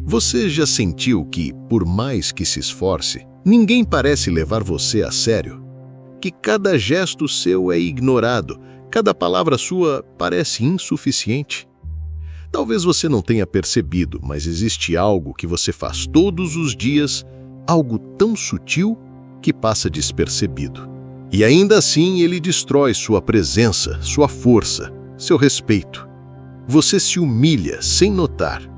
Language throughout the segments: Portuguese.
Você já sentiu que, por mais que se esforce, ninguém parece levar você a sério? Que cada gesto seu é ignorado, cada palavra sua parece insuficiente? Talvez você não tenha percebido, mas existe algo que você faz todos os dias, algo tão sutil que passa despercebido. E ainda assim ele destrói sua presença, sua força, seu respeito. Você se humilha sem notar.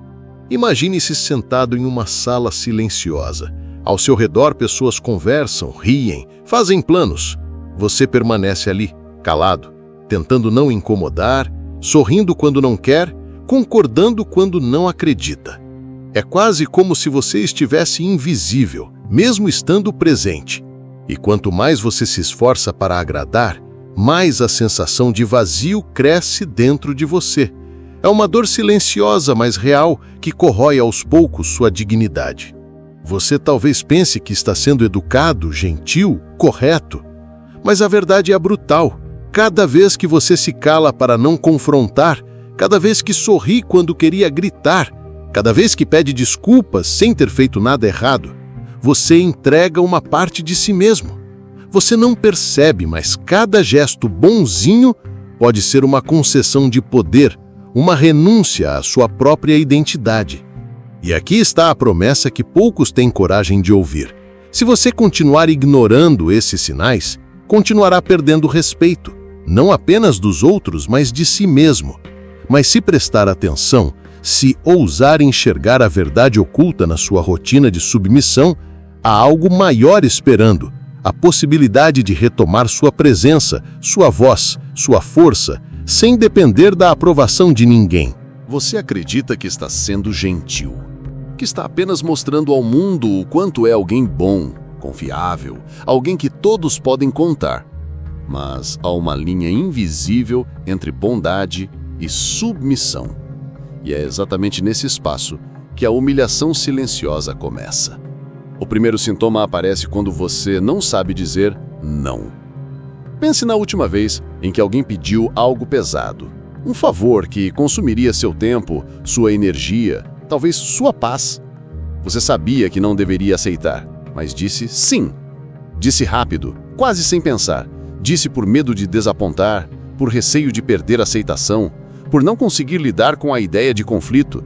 Imagine-se sentado em uma sala silenciosa. Ao seu redor, pessoas conversam, riem, fazem planos. Você permanece ali, calado, tentando não incomodar, sorrindo quando não quer, concordando quando não acredita. É quase como se você estivesse invisível, mesmo estando presente. E quanto mais você se esforça para agradar, mais a sensação de vazio cresce dentro de você. É uma dor silenciosa, mas real, que corrói aos poucos sua dignidade. Você talvez pense que está sendo educado, gentil, correto, mas a verdade é brutal. Cada vez que você se cala para não confrontar, cada vez que sorri quando queria gritar, cada vez que pede desculpas sem ter feito nada errado, você entrega uma parte de si mesmo. Você não percebe, mas cada gesto bonzinho pode ser uma concessão de poder, uma renúncia à sua própria identidade. E aqui está a promessa que poucos têm coragem de ouvir. Se você continuar ignorando esses sinais, continuará perdendo respeito, não apenas dos outros, mas de si mesmo. Mas se prestar atenção, se ousar enxergar a verdade oculta na sua rotina de submissão, há algo maior esperando, a possibilidade de retomar sua presença, sua voz, sua força, sem depender da aprovação de ninguém. Você acredita que está sendo gentil, que está apenas mostrando ao mundo o quanto é alguém bom, confiável, alguém que todos podem contar. Mas há uma linha invisível entre bondade e submissão. E é exatamente nesse espaço que a humilhação silenciosa começa. O primeiro sintoma aparece quando você não sabe dizer não. Pense na última vez em que alguém pediu algo pesado, um favor que consumiria seu tempo, sua energia, talvez sua paz. Você sabia que não deveria aceitar, mas disse sim. Disse rápido, quase sem pensar. Disse por medo de desapontar, por receio de perder a aceitação, por não conseguir lidar com a ideia de conflito.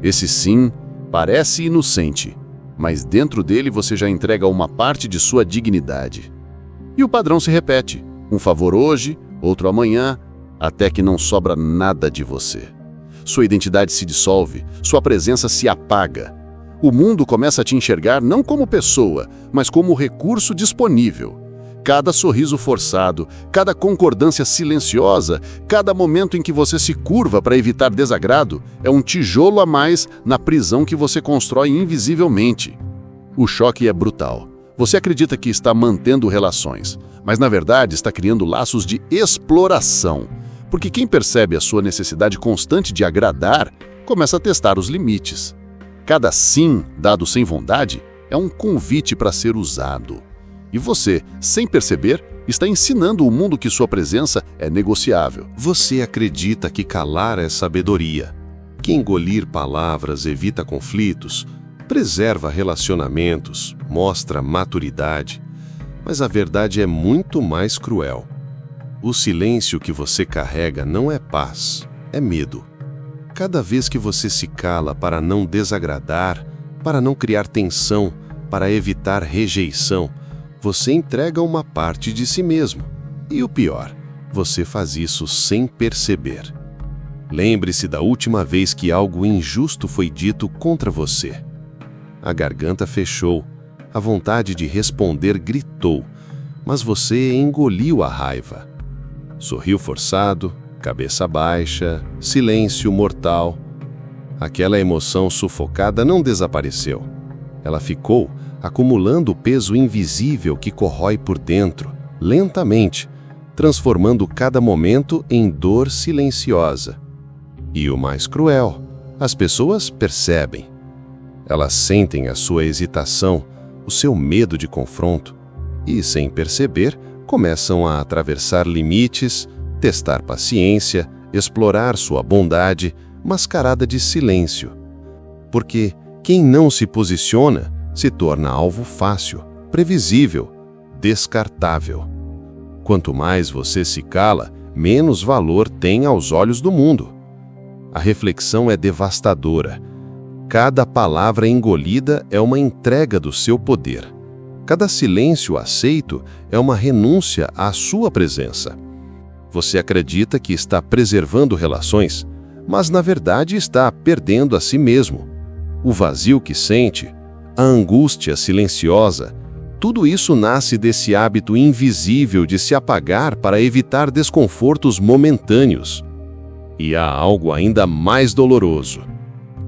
Esse sim parece inocente, mas dentro dele você já entrega uma parte de sua dignidade. E o padrão se repete. Um favor hoje, outro amanhã, até que não sobra nada de você. Sua identidade se dissolve, sua presença se apaga. O mundo começa a te enxergar não como pessoa, mas como recurso disponível. Cada sorriso forçado, cada concordância silenciosa, cada momento em que você se curva para evitar desagrado, é um tijolo a mais na prisão que você constrói invisivelmente. O choque é brutal. Você acredita que está mantendo relações, mas na verdade está criando laços de exploração. Porque quem percebe a sua necessidade constante de agradar, começa a testar os limites. Cada sim dado sem vontade é um convite para ser usado. E você, sem perceber, está ensinando o mundo que sua presença é negociável. Você acredita que calar é sabedoria, que engolir palavras evita conflitos, preserva relacionamentos, mostra maturidade. Mas a verdade é muito mais cruel. O silêncio que você carrega não é paz, é medo. Cada vez que você se cala para não desagradar, para não criar tensão, para evitar rejeição, você entrega uma parte de si mesmo. E o pior, você faz isso sem perceber. Lembre-se da última vez que algo injusto foi dito contra você. A garganta fechou, a vontade de responder gritou, mas você engoliu a raiva. Sorriu forçado, cabeça baixa, silêncio mortal. Aquela emoção sufocada não desapareceu. Ela ficou acumulando o peso invisível que corrói por dentro, lentamente, transformando cada momento em dor silenciosa. E o mais cruel, as pessoas percebem. Elas sentem a sua hesitação, o seu medo de confronto, e, sem perceber, começam a atravessar limites, testar paciência, explorar sua bondade, mascarada de silêncio. Porque Quem não se posiciona se torna alvo fácil, previsível, descartável. Quanto mais você se cala, menos valor tem aos olhos do mundo. A reflexão é devastadora. Cada palavra engolida é uma entrega do seu poder. Cada silêncio aceito é uma renúncia à sua presença. Você acredita que está preservando relações, mas na verdade está perdendo a si mesmo. O vazio que sente, a angústia silenciosa, tudo isso nasce desse hábito invisível de se apagar para evitar desconfortos momentâneos. E há algo ainda mais doloroso.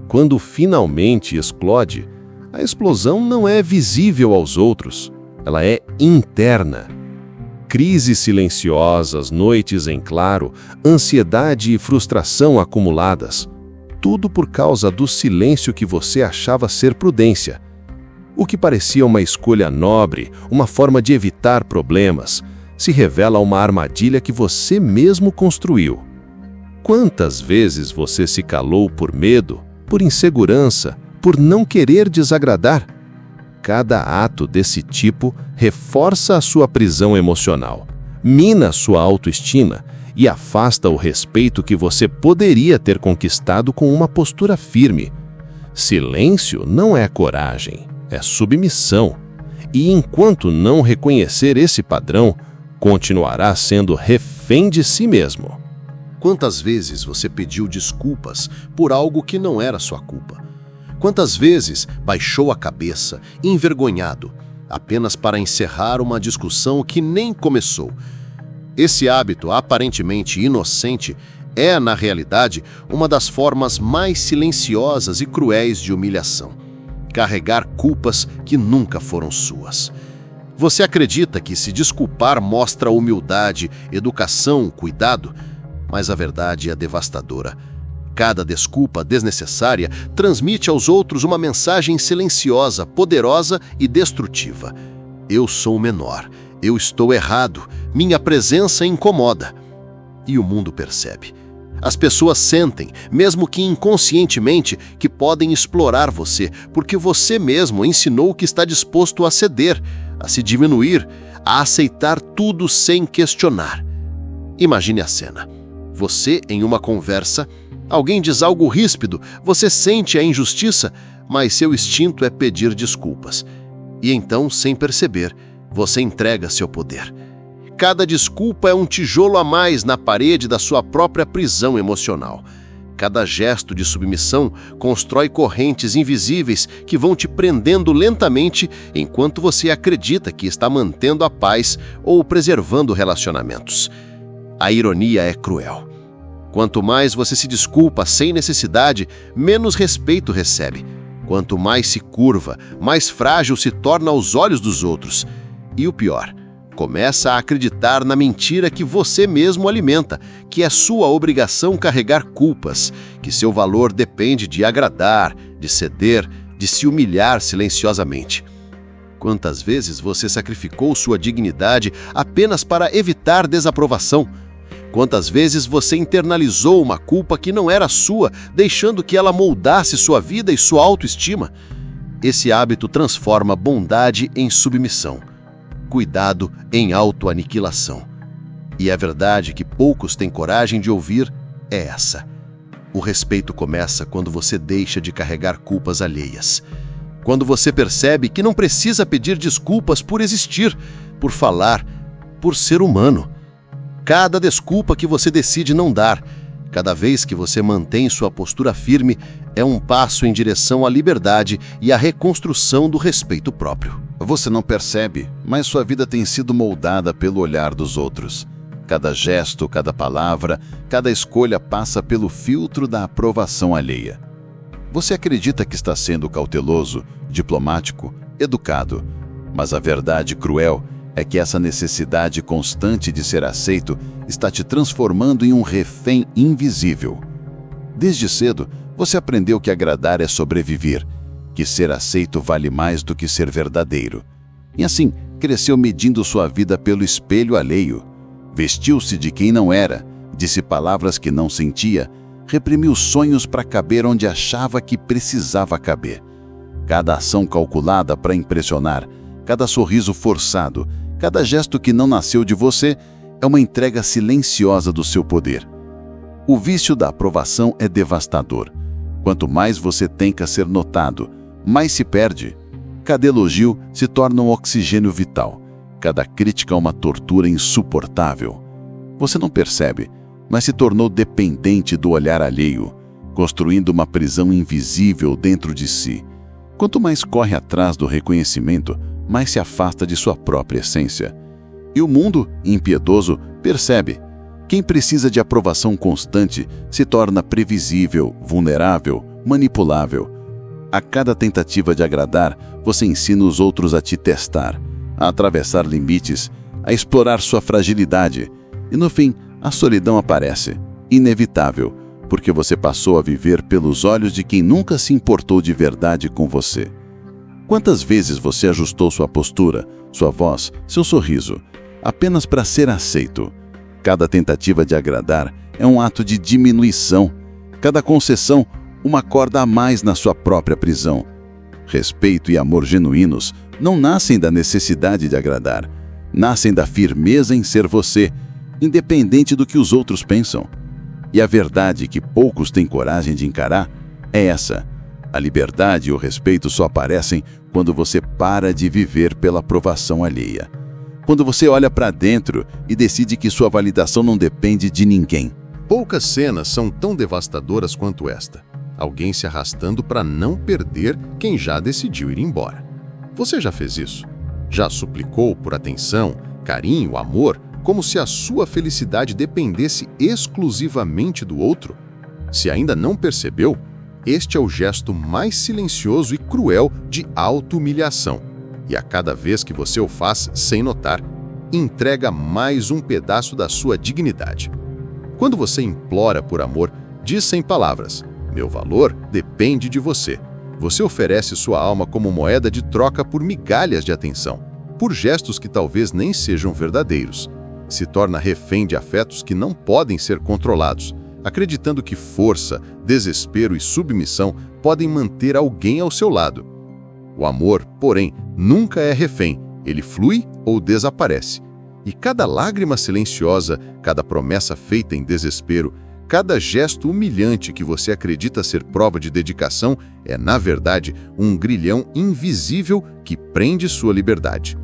Quando finalmente explode, a explosão não é visível aos outros, ela é interna. Crises silenciosas, noites em claro, ansiedade e frustração acumuladas. Tudo por causa do silêncio que você achava ser prudência. O que parecia uma escolha nobre, uma forma de evitar problemas, se revela uma armadilha que você mesmo construiu. Quantas vezes você se calou por medo, por insegurança, por não querer desagradar? Cada ato desse tipo reforça a sua prisão emocional, mina sua autoestima e afasta o respeito que você poderia ter conquistado com uma postura firme. Silêncio não é coragem, é submissão. E enquanto não reconhecer esse padrão, continuará sendo refém de si mesmo. Quantas vezes você pediu desculpas por algo que não era sua culpa? Quantas vezes baixou a cabeça, envergonhado, apenas para encerrar uma discussão que nem começou? Esse hábito aparentemente inocente é, na realidade, uma das formas mais silenciosas e cruéis de humilhação. Carregar culpas que nunca foram suas. Você acredita que se desculpar mostra humildade, educação, cuidado? Mas a verdade é devastadora. Cada desculpa desnecessária transmite aos outros uma mensagem silenciosa, poderosa e destrutiva. Eu sou menor, eu estou errado, minha presença incomoda. E o mundo percebe. As pessoas sentem, mesmo que inconscientemente, que podem explorar você, porque você mesmo ensinou que está disposto a ceder, a se diminuir, a aceitar tudo sem questionar. Imagine a cena. Você, em uma conversa, alguém diz algo ríspido, você sente a injustiça, mas seu instinto é pedir desculpas. E então, sem perceber, você entrega seu poder. Cada desculpa é um tijolo a mais na parede da sua própria prisão emocional. Cada gesto de submissão constrói correntes invisíveis que vão te prendendo lentamente enquanto você acredita que está mantendo a paz ou preservando relacionamentos. A ironia é cruel. Quanto mais você se desculpa sem necessidade, menos respeito recebe. Quanto mais se curva, mais frágil se torna aos olhos dos outros. E o pior, começa a acreditar na mentira que você mesmo alimenta, que é sua obrigação carregar culpas, que seu valor depende de agradar, de ceder, de se humilhar silenciosamente. Quantas vezes você sacrificou sua dignidade apenas para evitar desaprovação? Quantas vezes você internalizou uma culpa que não era sua, deixando que ela moldasse sua vida e sua autoestima? Esse hábito transforma bondade em submissão, cuidado em autoaniquilação. E a verdade que poucos têm coragem de ouvir é essa. O respeito começa quando você deixa de carregar culpas alheias. Quando você percebe que não precisa pedir desculpas por existir, por falar, por ser humano. Cada desculpa que você decide não dar, cada vez que você mantém sua postura firme, é um passo em direção à liberdade e à reconstrução do respeito próprio. Você não percebe, mas sua vida tem sido moldada pelo olhar dos outros. Cada gesto, cada palavra, cada escolha passa pelo filtro da aprovação alheia. Você acredita que está sendo cauteloso, diplomático, educado, mas a verdade cruel é que essa necessidade constante de ser aceito está te transformando em um refém invisível. Desde cedo, você aprendeu que agradar é sobreviver, que ser aceito vale mais do que ser verdadeiro. E assim, cresceu medindo sua vida pelo espelho alheio. Vestiu-se de quem não era, disse palavras que não sentia, reprimiu sonhos para caber onde achava que precisava caber. Cada ação calculada para impressionar, cada sorriso forçado, cada gesto que não nasceu de você é uma entrega silenciosa do seu poder. O vício da aprovação é devastador. Quanto mais você tenta ser notado, mais se perde. Cada elogio se torna um oxigênio vital. Cada crítica uma tortura insuportável. Você não percebe, mas se tornou dependente do olhar alheio, construindo uma prisão invisível dentro de si. Quanto mais corre atrás do reconhecimento, mais se afasta de sua própria essência. E o mundo, impiedoso, percebe. Quem precisa de aprovação constante se torna previsível, vulnerável, manipulável. A cada tentativa de agradar, você ensina os outros a te testar, a atravessar limites, a explorar sua fragilidade. E no fim, a solidão aparece, inevitável, porque você passou a viver pelos olhos de quem nunca se importou de verdade com você. Quantas vezes você ajustou sua postura, sua voz, seu sorriso, apenas para ser aceito? Cada tentativa de agradar é um ato de diminuição. Cada concessão, uma corda a mais na sua própria prisão. Respeito e amor genuínos não nascem da necessidade de agradar. Nascem da firmeza em ser você, independente do que os outros pensam. E a verdade que poucos têm coragem de encarar é essa. A liberdade e o respeito só aparecem quando você para de viver pela aprovação alheia. Quando você olha para dentro e decide que sua validação não depende de ninguém. Poucas cenas são tão devastadoras quanto esta. Alguém se arrastando para não perder quem já decidiu ir embora. Você já fez isso? Já suplicou por atenção, carinho, amor, como se a sua felicidade dependesse exclusivamente do outro? Se ainda não percebeu, este é o gesto mais silencioso e cruel de auto-humilhação. E a cada vez que você o faz sem notar, entrega mais um pedaço da sua dignidade. Quando você implora por amor, diz sem palavras: meu valor depende de você. Você oferece sua alma como moeda de troca por migalhas de atenção, por gestos que talvez nem sejam verdadeiros. Se torna refém de afetos que não podem ser controlados, acreditando que força, desespero e submissão podem manter alguém ao seu lado. O amor, porém, nunca é refém, ele flui ou desaparece. E cada lágrima silenciosa, cada promessa feita em desespero, cada gesto humilhante que você acredita ser prova de dedicação é, na verdade, um grilhão invisível que prende sua liberdade.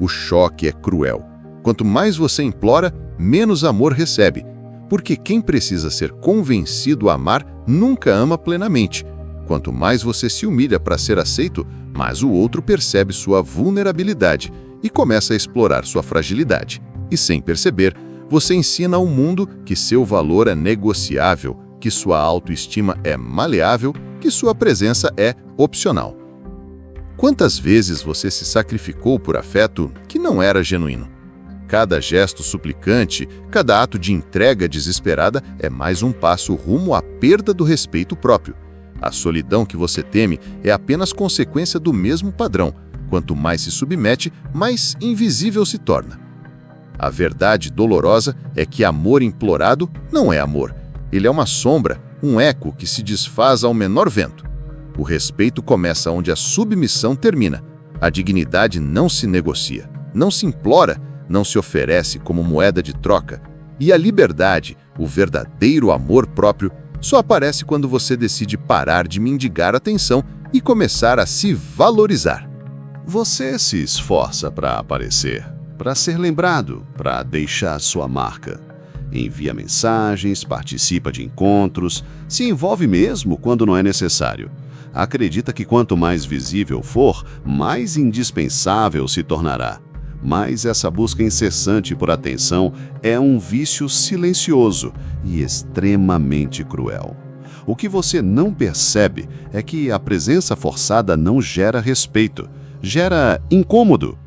O choque é cruel. Quanto mais você implora, menos amor recebe, porque quem precisa ser convencido a amar nunca ama plenamente. Quanto mais você se humilha para ser aceito, mais o outro percebe sua vulnerabilidade e começa a explorar sua fragilidade. E sem perceber, você ensina ao mundo que seu valor é negociável, que sua autoestima é maleável, que sua presença é opcional. Quantas vezes você se sacrificou por afeto que não era genuíno? Cada gesto suplicante, cada ato de entrega desesperada é mais um passo rumo à perda do respeito próprio. A solidão que você teme é apenas consequência do mesmo padrão. Quanto mais se submete, mais invisível se torna. A verdade dolorosa é que amor implorado não é amor. Ele é uma sombra, um eco que se desfaz ao menor vento. O respeito começa onde a submissão termina. A dignidade não se negocia, não se implora, não se oferece como moeda de troca. E a liberdade, o verdadeiro amor próprio, só aparece quando você decide parar de mendigar atenção e começar a se valorizar. Você se esforça para aparecer, para ser lembrado, para deixar sua marca. Envia mensagens, participa de encontros, se envolve mesmo quando não é necessário. Acredita que quanto mais visível for, mais indispensável se tornará. Mas essa busca incessante por atenção é um vício silencioso e extremamente cruel. O que você não percebe é que a presença forçada não gera respeito, gera incômodo.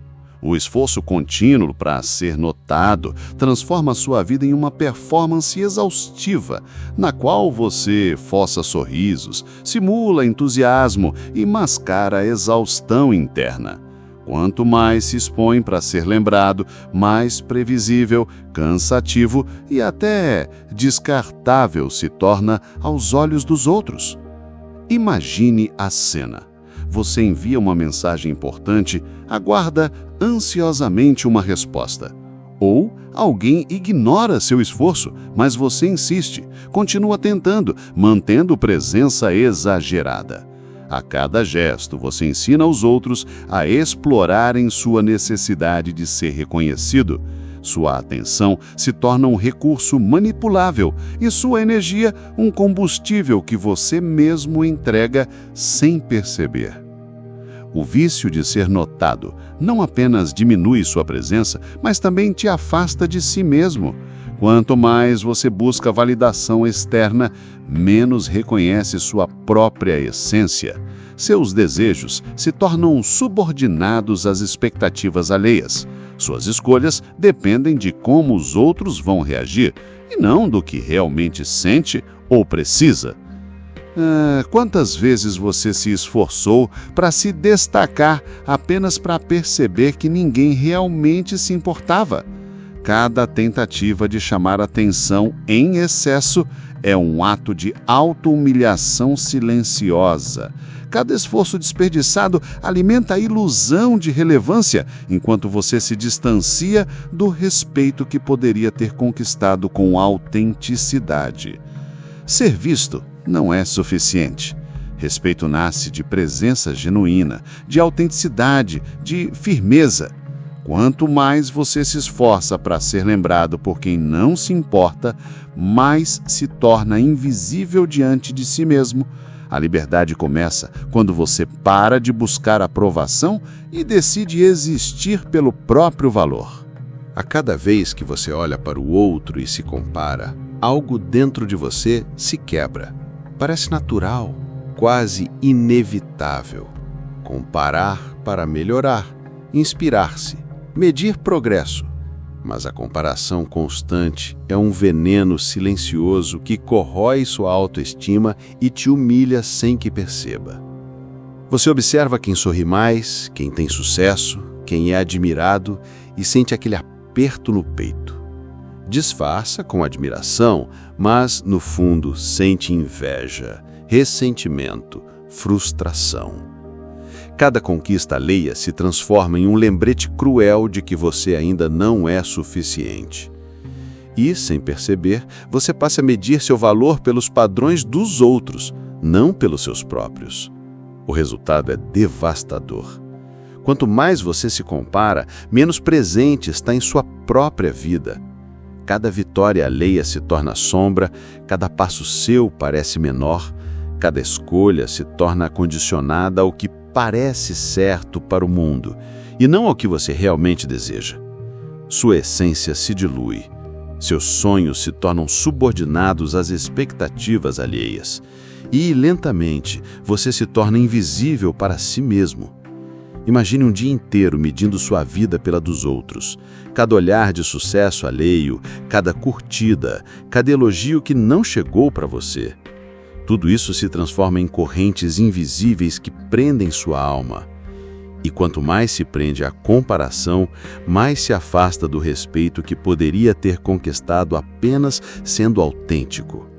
O esforço contínuo para ser notado transforma sua vida em uma performance exaustiva, na qual você força sorrisos, simula entusiasmo e mascara a exaustão interna. Quanto mais se expõe para ser lembrado, mais previsível, cansativo e até descartável se torna aos olhos dos outros. Imagine a cena. você envia uma mensagem importante, aguarda ansiosamente uma resposta. Ou alguém ignora seu esforço, mas você insiste, continua tentando, mantendo presença exagerada. A cada gesto, você ensina os outros a explorarem sua necessidade de ser reconhecido. Sua atenção se torna um recurso manipulável e sua energia um combustível que você mesmo entrega sem perceber. O vício de ser notado não apenas diminui sua presença, mas também te afasta de si mesmo. Quanto mais você busca validação externa, menos reconhece sua própria essência. Seus desejos se tornam subordinados às expectativas alheias. Suas escolhas dependem de como os outros vão reagir, e não do que realmente sente ou precisa. Quantas vezes você se esforçou para se destacar apenas para perceber que ninguém realmente se importava? Cada tentativa de chamar atenção em excesso é um ato de auto-humilhação silenciosa. Cada esforço desperdiçado alimenta a ilusão de relevância, enquanto você se distancia do respeito que poderia ter conquistado com autenticidade. Ser visto não é suficiente. Respeito nasce de presença genuína, de autenticidade, de firmeza. Quanto mais você se esforça para ser lembrado por quem não se importa, mais se torna invisível diante de si mesmo. A liberdade começa quando você para de buscar aprovação e decide existir pelo próprio valor. A cada vez que você olha para o outro e se compara, algo dentro de você se quebra. Parece natural, quase inevitável. Comparar para melhorar, inspirar-se, medir progresso. Mas a comparação constante é um veneno silencioso que corrói sua autoestima e te humilha sem que perceba. Você observa quem sorri mais, quem tem sucesso, quem é admirado e sente aquele aperto no peito. Disfarça com admiração, mas, no fundo, sente inveja, ressentimento, frustração. Cada conquista alheia se transforma em um lembrete cruel de que você ainda não é suficiente. E, sem perceber, você passa a medir seu valor pelos padrões dos outros, não pelos seus próprios. O resultado é devastador. Quanto mais você se compara, menos presente está em sua própria vida. Cada vitória alheia se torna sombra, cada passo seu parece menor, cada escolha se torna condicionada ao que parece certo para o mundo e não ao que você realmente deseja. Sua essência se dilui. Seus sonhos se tornam subordinados às expectativas alheias. E, lentamente, você se torna invisível para si mesmo. Imagine um dia inteiro medindo sua vida pela dos outros. Cada olhar de sucesso alheio, cada curtida, cada elogio que não chegou para você. Tudo isso se transforma em correntes invisíveis que prendem sua alma. E quanto mais se prende à comparação, mais se afasta do respeito que poderia ter conquistado apenas sendo autêntico.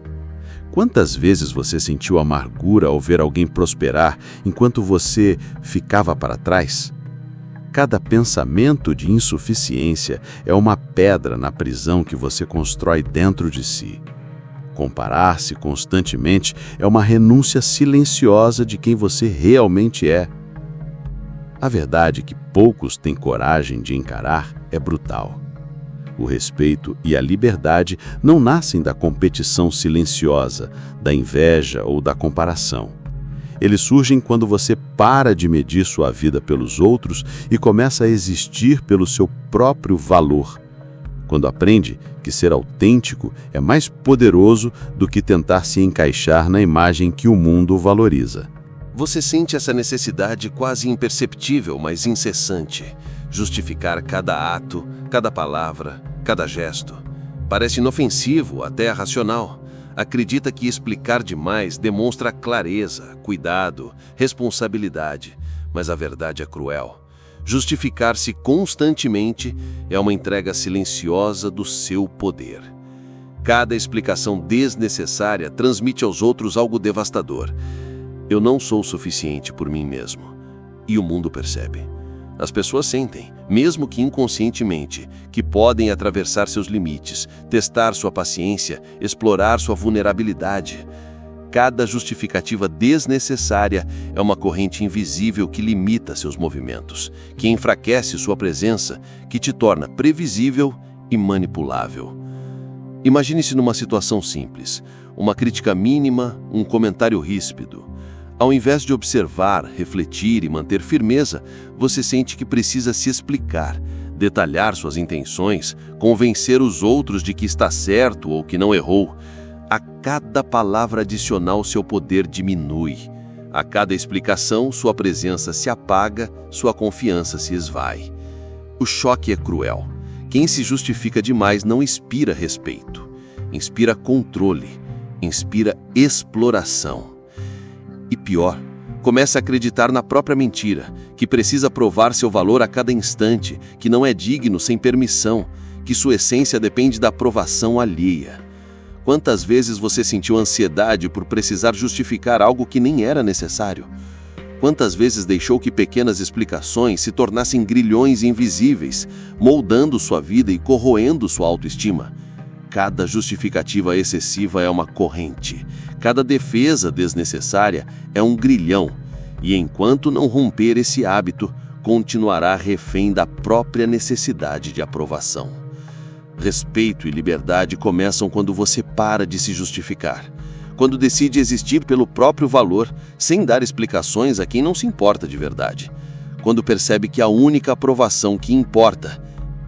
Quantas vezes você sentiu amargura ao ver alguém prosperar enquanto você ficava para trás? Cada pensamento de insuficiência é uma pedra na prisão que você constrói dentro de si. Comparar-se constantemente é uma renúncia silenciosa de quem você realmente é. A verdade que poucos têm coragem de encarar é brutal. O respeito e a liberdade não nascem da competição silenciosa, da inveja ou da comparação. Eles surgem quando você para de medir sua vida pelos outros e começa a existir pelo seu próprio valor. Quando aprende que ser autêntico é mais poderoso do que tentar se encaixar na imagem que o mundo valoriza. Você sente essa necessidade quase imperceptível, mas incessante. Justificar cada ato, cada palavra, cada gesto. Parece inofensivo, até racional. Acredita que explicar demais demonstra clareza, cuidado, responsabilidade. Mas a verdade é cruel. Justificar-se constantemente é uma entrega silenciosa do seu poder. Cada explicação desnecessária transmite aos outros algo devastador. Eu não sou suficiente por mim mesmo. E o mundo percebe. As pessoas sentem, mesmo que inconscientemente, que podem atravessar seus limites, testar sua paciência, explorar sua vulnerabilidade. Cada justificativa desnecessária é uma corrente invisível que limita seus movimentos, que enfraquece sua presença, que te torna previsível e manipulável. Imagine-se numa situação simples, uma crítica mínima, um comentário ríspido. Ao invés de observar, refletir e manter firmeza, você sente que precisa se explicar, detalhar suas intenções, convencer os outros de que está certo ou que não errou. A cada palavra adicional, seu poder diminui. A cada explicação, sua presença se apaga, sua confiança se esvai. O choque é cruel. Quem se justifica demais não inspira respeito. Inspira controle. Inspira exploração. E pior, começa a acreditar na própria mentira, que precisa provar seu valor a cada instante, que não é digno sem permissão, que sua essência depende da aprovação alheia. Quantas vezes você sentiu ansiedade por precisar justificar algo que nem era necessário? Quantas vezes deixou que pequenas explicações se tornassem grilhões invisíveis, moldando sua vida e corroendo sua autoestima? Cada justificativa excessiva é uma corrente. Cada defesa desnecessária é um grilhão. E enquanto não romper esse hábito, continuará refém da própria necessidade de aprovação. Respeito e liberdade começam quando você para de se justificar. Quando decide existir pelo próprio valor, sem dar explicações a quem não se importa de verdade. Quando percebe que a única aprovação que importa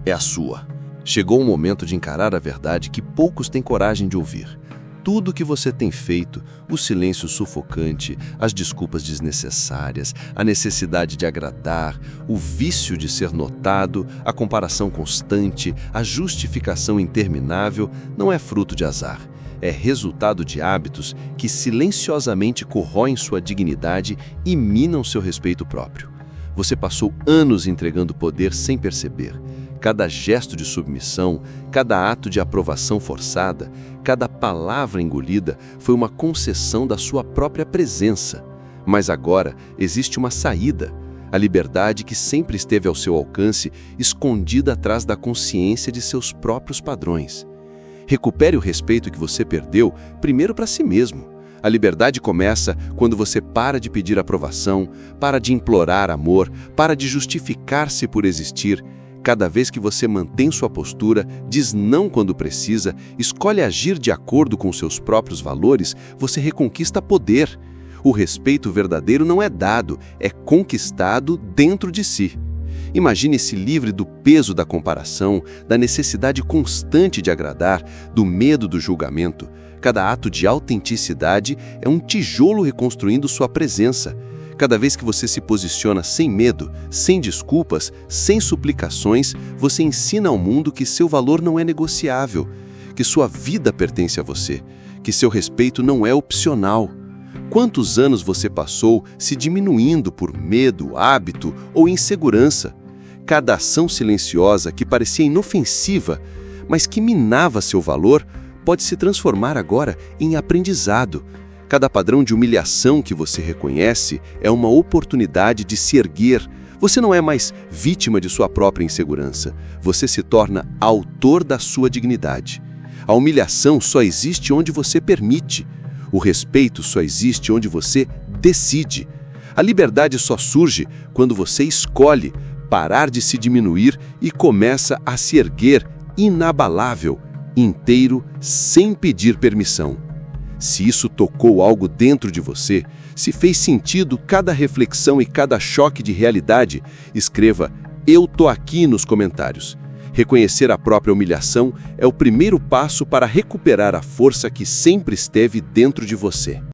é a sua. Chegou o momento de encarar a verdade que poucos têm coragem de ouvir. Tudo o que você tem feito, o silêncio sufocante, as desculpas desnecessárias, a necessidade de agradar, o vício de ser notado, a comparação constante, a justificação interminável, não é fruto de azar. É resultado de hábitos que silenciosamente corroem sua dignidade e minam seu respeito próprio. Você passou anos entregando poder sem perceber. Cada gesto de submissão, cada ato de aprovação forçada, cada palavra engolida foi uma concessão da sua própria presença. Mas agora existe uma saída, a liberdade que sempre esteve ao seu alcance, escondida atrás da consciência de seus próprios padrões. Recupere o respeito que você perdeu, primeiro para si mesmo. A liberdade começa quando você para de pedir aprovação, para de implorar amor, para de justificar-se por existir. Cada vez que você mantém sua postura, diz não quando precisa, escolhe agir de acordo com seus próprios valores, você reconquista poder. O respeito verdadeiro não é dado, é conquistado dentro de si. Imagine-se livre do peso da comparação, da necessidade constante de agradar, do medo do julgamento. Cada ato de autenticidade é um tijolo reconstruindo sua presença. Cada vez que você se posiciona sem medo, sem desculpas, sem suplicações, você ensina ao mundo que seu valor não é negociável, que sua vida pertence a você, que seu respeito não é opcional. Quantos anos você passou se diminuindo por medo, hábito ou insegurança? Cada ação silenciosa que parecia inofensiva, mas que minava seu valor, pode se transformar agora em aprendizado. Cada padrão de humilhação que você reconhece é uma oportunidade de se erguer. Você não é mais vítima de sua própria insegurança. Você se torna autor da sua dignidade. A humilhação só existe onde você permite. O respeito só existe onde você decide. A liberdade só surge quando você escolhe parar de se diminuir e começa a se erguer inabalável, inteiro, sem pedir permissão. Se isso tocou algo dentro de você, se fez sentido cada reflexão e cada choque de realidade, escreva "Eu tô aqui" nos comentários. Reconhecer a própria humilhação é o primeiro passo para recuperar a força que sempre esteve dentro de você.